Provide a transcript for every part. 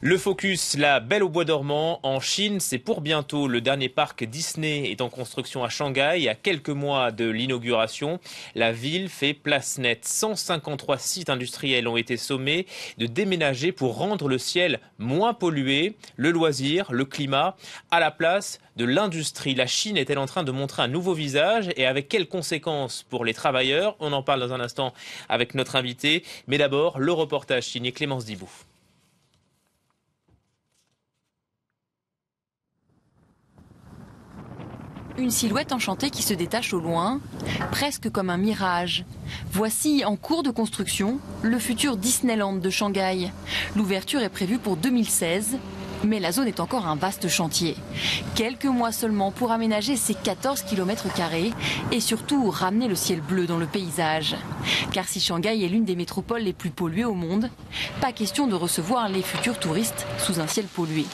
Le focus, la Belle au bois dormant en Chine, c'est pour bientôt. Le dernier parc Disney est en construction à Shanghai. À quelques mois de l'inauguration, la ville fait place nette. 153 sites industriels ont été sommés de déménager pour rendre le ciel moins pollué. Le loisir, le climat, à la place de l'industrie. La Chine est-elle en train de montrer un nouveau visage et avec quelles conséquences pour les travailleurs? On en parle dans un instant avec notre invité. Mais d'abord, le reportage signé Clémence Dibou. Une silhouette enchantée qui se détache au loin, presque comme un mirage. Voici, en cours de construction, le futur Disneyland de Shanghai. L'ouverture est prévue pour 2016, mais la zone est encore un vaste chantier. Quelques mois seulement pour aménager ces 14 km² et surtout ramener le ciel bleu dans le paysage. Car si Shanghai est l'une des métropoles les plus polluées au monde, pas question de recevoir les futurs touristes sous un ciel pollué.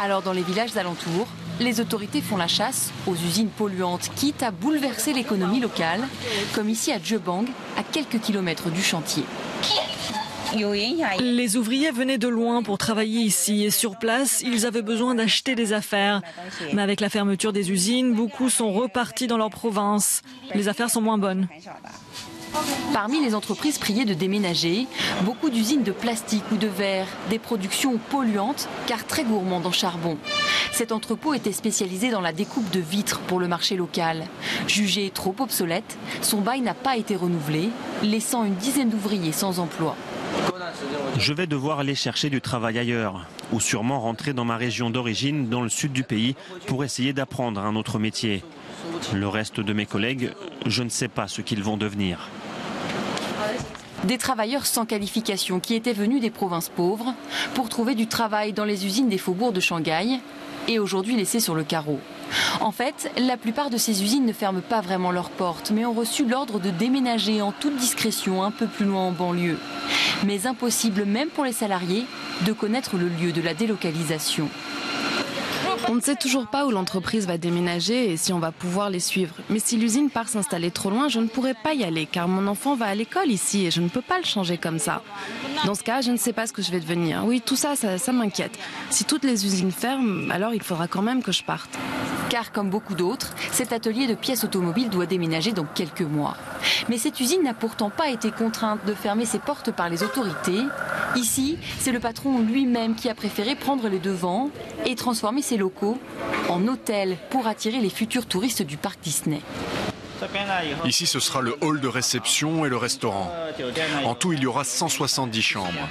Alors dans les villages alentours, les autorités font la chasse aux usines polluantes, quitte à bouleverser l'économie locale, comme ici à Zhebang, à quelques kilomètres du chantier. Les ouvriers venaient de loin pour travailler ici et sur place, ils avaient besoin d'acheter des affaires. Mais avec la fermeture des usines, beaucoup sont repartis dans leur province. Les affaires sont moins bonnes. Parmi les entreprises priées de déménager, beaucoup d'usines de plastique ou de verre, des productions polluantes car très gourmandes en charbon. Cet entrepôt était spécialisé dans la découpe de vitres pour le marché local. Jugé trop obsolète, son bail n'a pas été renouvelé, laissant une dizaine d'ouvriers sans emploi. Je vais devoir aller chercher du travail ailleurs, ou sûrement rentrer dans ma région d'origine, dans le sud du pays, pour essayer d'apprendre un autre métier. Le reste de mes collègues, je ne sais pas ce qu'ils vont devenir. Des travailleurs sans qualification qui étaient venus des provinces pauvres pour trouver du travail dans les usines des faubourgs de Shanghai et aujourd'hui laissés sur le carreau. En fait, la plupart de ces usines ne ferment pas vraiment leurs portes, mais ont reçu l'ordre de déménager en toute discrétion un peu plus loin en banlieue. Mais impossible, même pour les salariés, de connaître le lieu de la délocalisation. On ne sait toujours pas où l'entreprise va déménager et si on va pouvoir les suivre. Mais si l'usine part s'installer trop loin, je ne pourrai pas y aller car mon enfant va à l'école ici et je ne peux pas le changer comme ça. Dans ce cas, je ne sais pas ce que je vais devenir. Oui, tout ça m'inquiète. Si toutes les usines ferment, alors il faudra quand même que je parte. Car comme beaucoup d'autres, cet atelier de pièces automobiles doit déménager dans quelques mois. Mais cette usine n'a pourtant pas été contrainte de fermer ses portes par les autorités. Ici, c'est le patron lui-même qui a préféré prendre les devants et transformer ses locaux en hôtels pour attirer les futurs touristes du parc Disney. Ici, ce sera le hall de réception et le restaurant. En tout, il y aura 170 chambres.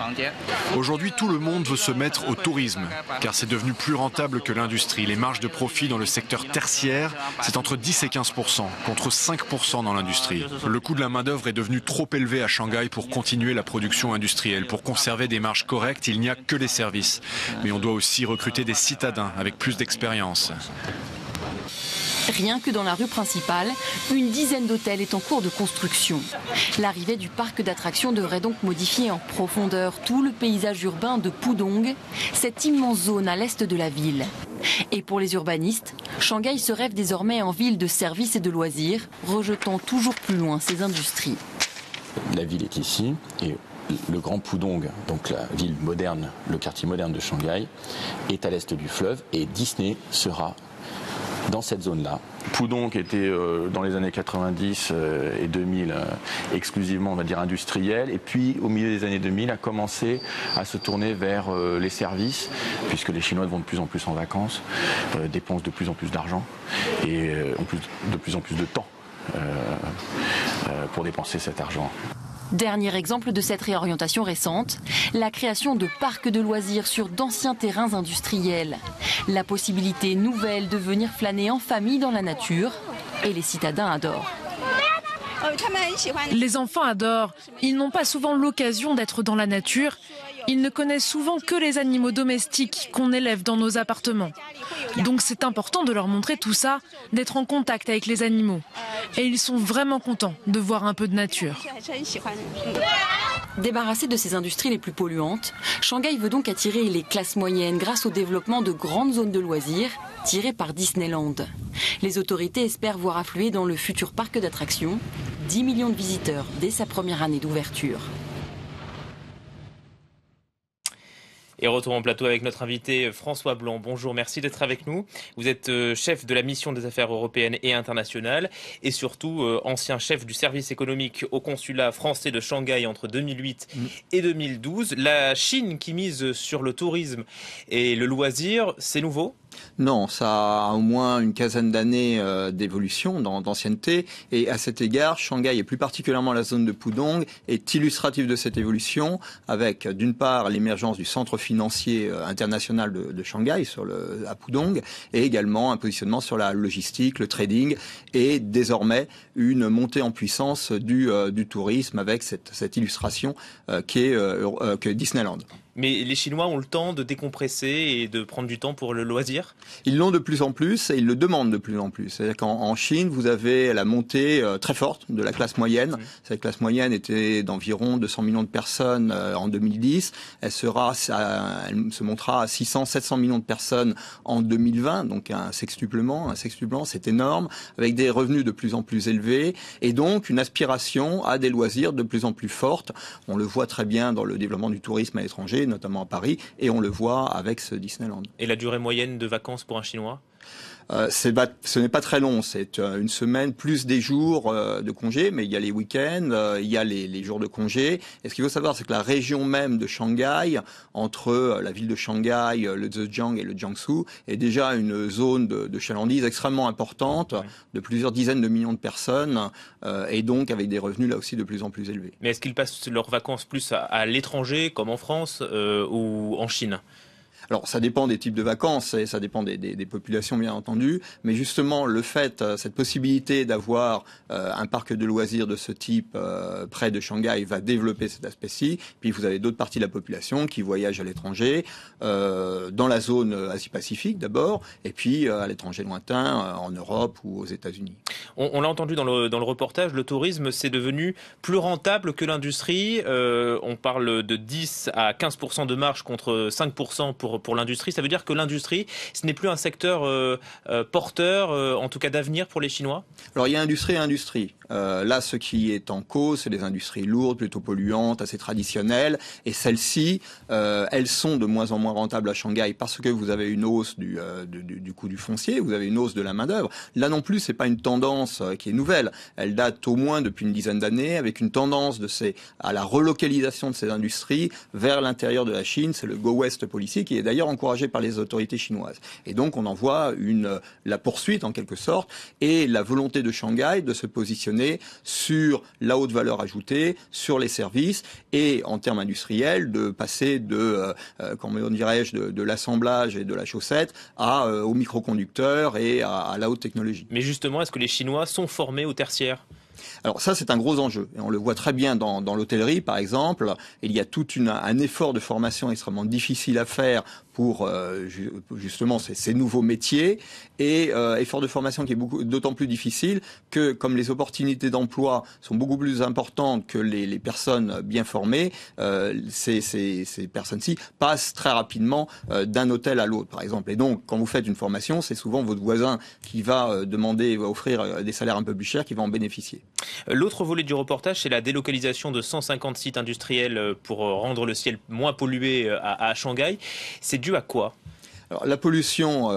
Aujourd'hui, tout le monde veut se mettre au tourisme, car c'est devenu plus rentable que l'industrie. Les marges de profit dans le secteur tertiaire, c'est entre 10 et 15%, contre 5% dans l'industrie. Le coût de la main-d'œuvre est devenu trop élevé à Shanghai pour continuer la production industrielle. Pour conserver des marges correctes, il n'y a que les services. Mais on doit aussi recruter des citadins avec plus d'expérience. Rien que dans la rue principale, une dizaine d'hôtels est en cours de construction. L'arrivée du parc d'attractions devrait donc modifier en profondeur tout le paysage urbain de Pudong, cette immense zone à l'est de la ville. Et pour les urbanistes, Shanghai se rêve désormais en ville de services et de loisirs, rejetant toujours plus loin ses industries. La ville est ici et le Grand Pudong, donc la ville moderne, le quartier moderne de Shanghai, est à l'est du fleuve et Disney sera dans cette zone-là. Pudong était dans les années 90 et 2000 exclusivement, on va dire, industriel, et puis au milieu des années 2000 a commencé à se tourner vers les services, puisque les Chinois vont de plus en plus en vacances, dépensent de plus en plus d'argent et ont de plus en plus de temps pour dépenser cet argent. Dernier exemple de cette réorientation récente, la création de parcs de loisirs sur d'anciens terrains industriels. La possibilité nouvelle de venir flâner en famille dans la nature, et les citadins adorent. Les enfants adorent. Ils n'ont pas souvent l'occasion d'être dans la nature. Ils ne connaissent souvent que les animaux domestiques qu'on élève dans nos appartements. Donc c'est important de leur montrer tout ça, d'être en contact avec les animaux. Et ils sont vraiment contents de voir un peu de nature. Débarrassé de ces industries les plus polluantes, Shanghai veut donc attirer les classes moyennes grâce au développement de grandes zones de loisirs tirées par Disneyland. Les autorités espèrent voir affluer dans le futur parc d'attractions 10 millions de visiteurs dès sa première année d'ouverture. Et retour en plateau avec notre invité François Blanc. Bonjour, merci d'être avec nous. Vous êtes chef de la mission des affaires européennes et internationales et surtout ancien chef du service économique au consulat français de Shanghai entre 2008 et 2012. La Chine qui mise sur le tourisme et le loisir, c'est nouveau ? Non, ça a au moins une quinzaine d'années d'évolution, d'ancienneté. Et à cet égard, Shanghai, et plus particulièrement la zone de Pudong, est illustrative de cette évolution, avec d'une part l'émergence du centre financier international de Shanghai à Pudong, et également un positionnement sur la logistique, le trading, et désormais une montée en puissance du tourisme avec cette illustration qu'est Disneyland. Mais les Chinois ont le temps de décompresser et de prendre du temps pour le loisir ? Ils l'ont de plus en plus et ils le demandent de plus en plus. C'est-à-dire qu'en Chine, vous avez la montée très forte de la classe moyenne. Cette classe moyenne était d'environ 200 millions de personnes en 2010. Elle se montera à 600, 700 millions de personnes en 2020. Donc un sextuplement, c'est énorme, avec des revenus de plus en plus élevés et donc une aspiration à des loisirs de plus en plus forte. On le voit très bien dans le développement du tourisme à l'étranger, notamment à Paris, et on le voit avec ce Disneyland. Et la durée moyenne de vacances pour un Chinois ? Ce n'est pas très long, c'est une semaine plus des jours de congé, mais il y a les week-ends, il y a les jours de congé. Et ce qu'il faut savoir, c'est que la région même de Shanghai, entre la ville de Shanghai, le Zhejiang et le Jiangsu, est déjà une zone de chalandise extrêmement importante, de plusieurs dizaines de millions de personnes, et donc avec des revenus là aussi de plus en plus élevés. Mais est-ce qu'ils passent leurs vacances plus à l'étranger, comme en France, ou en Chine ? Alors, ça dépend des types de vacances et ça dépend des populations, bien entendu. Mais justement, le fait, cette possibilité d'avoir un parc de loisirs de ce type près de Shanghai va développer cet aspect-ci. Puis, vous avez d'autres parties de la population qui voyagent à l'étranger, dans la zone Asie-Pacifique d'abord, et puis à l'étranger lointain, en Europe ou aux États-Unis. On l'a entendu dans le reportage, le tourisme, c'est devenu plus rentable que l'industrie. On parle de 10 à 15% de marge contre 5% pour l'industrie. Ça veut dire que l'industrie, ce n'est plus un secteur porteur, en tout cas d'avenir pour les Chinois ? Alors il y a industrie et industrie. Là, ce qui est en cause, c'est les industries lourdes, plutôt polluantes, assez traditionnelles. Et celles-ci, elles sont de moins en moins rentables à Shanghai parce que vous avez une hausse du coût du foncier, vous avez une hausse de la main-d'œuvre. Là non plus, c'est pas une tendance qui est nouvelle. Elle date au moins depuis une dizaine d'années, avec une tendance à la relocalisation de ces industries vers l'intérieur de la Chine. C'est le Go West Policy qui est d'ailleurs encouragé par les autorités chinoises. Et donc on en voit la poursuite en quelque sorte et la volonté de Shanghai de se positionner sur la haute valeur ajoutée, sur les services et en termes industriels de passer de l'assemblage et de la chaussette aux microconducteurs et à la haute technologie. Mais justement, est-ce que les Chinois sont formés au tertiaire ? Alors ça, c'est un gros enjeu. Et on le voit très bien dans l'hôtellerie, par exemple. Il y a un effort de formation extrêmement difficile à faire pour justement ces nouveaux métiers et effort de formation qui est d'autant plus difficile que comme les opportunités d'emploi sont beaucoup plus importantes que les personnes bien formées, ces personnes-ci passent très rapidement d'un hôtel à l'autre, par exemple. Et donc, quand vous faites une formation, c'est souvent votre voisin qui va offrir des salaires un peu plus chers qui va en bénéficier. L'autre volet du reportage, c'est la délocalisation de 150 sites industriels pour rendre le ciel moins pollué à Shanghai. C'est dû à quoi ? Alors, la pollution,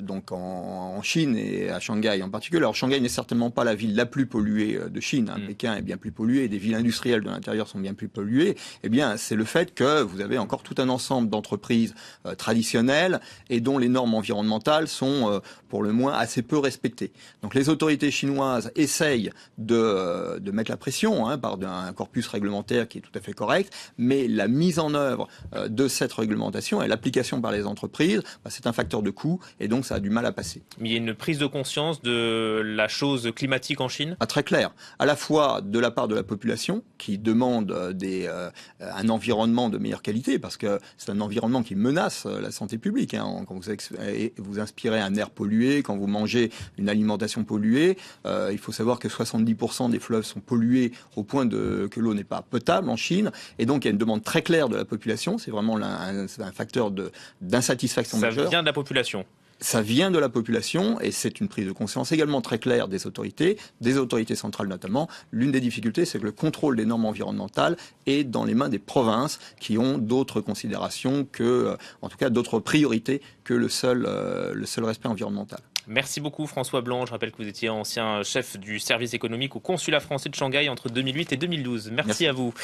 donc en Chine et à Shanghai en particulier. Alors, Shanghai n'est certainement pas la ville la plus polluée de Chine. Pékin est bien plus pollué, des villes industrielles de l'intérieur sont bien plus polluées. Eh bien, c'est le fait que vous avez encore tout un ensemble d'entreprises traditionnelles et dont les normes environnementales sont, pour le moins, assez peu respectées. Donc, les autorités chinoises essayent de mettre la pression par un corpus réglementaire qui est tout à fait correct, mais la mise en œuvre de cette réglementation et l'application par les entreprises, c'est un facteur de coût et donc ça a du mal à passer. Mais il y a une prise de conscience de la chose climatique en Chine ? Très clair. À la fois de la part de la population qui demande un environnement de meilleure qualité parce que c'est un environnement qui menace la santé publique. Quand vous inspirez un air pollué, quand vous mangez une alimentation polluée, il faut savoir que 70% des fleuves sont pollués au point que l'eau n'est pas potable en Chine. Et donc il y a une demande très claire de la population. C'est vraiment un facteur d'insatisfaction. Ça vient de la population. ça vient de la population et c'est une prise de conscience également très claire des autorités centrales notamment. L'une des difficultés, c'est que le contrôle des normes environnementales est dans les mains des provinces qui ont d'autres considérations que, en tout cas, d'autres priorités que le seul respect environnemental. Merci beaucoup François Blanc. Je rappelle que vous étiez ancien chef du service économique au consulat français de Shanghai entre 2008 et 2012. Merci à vous.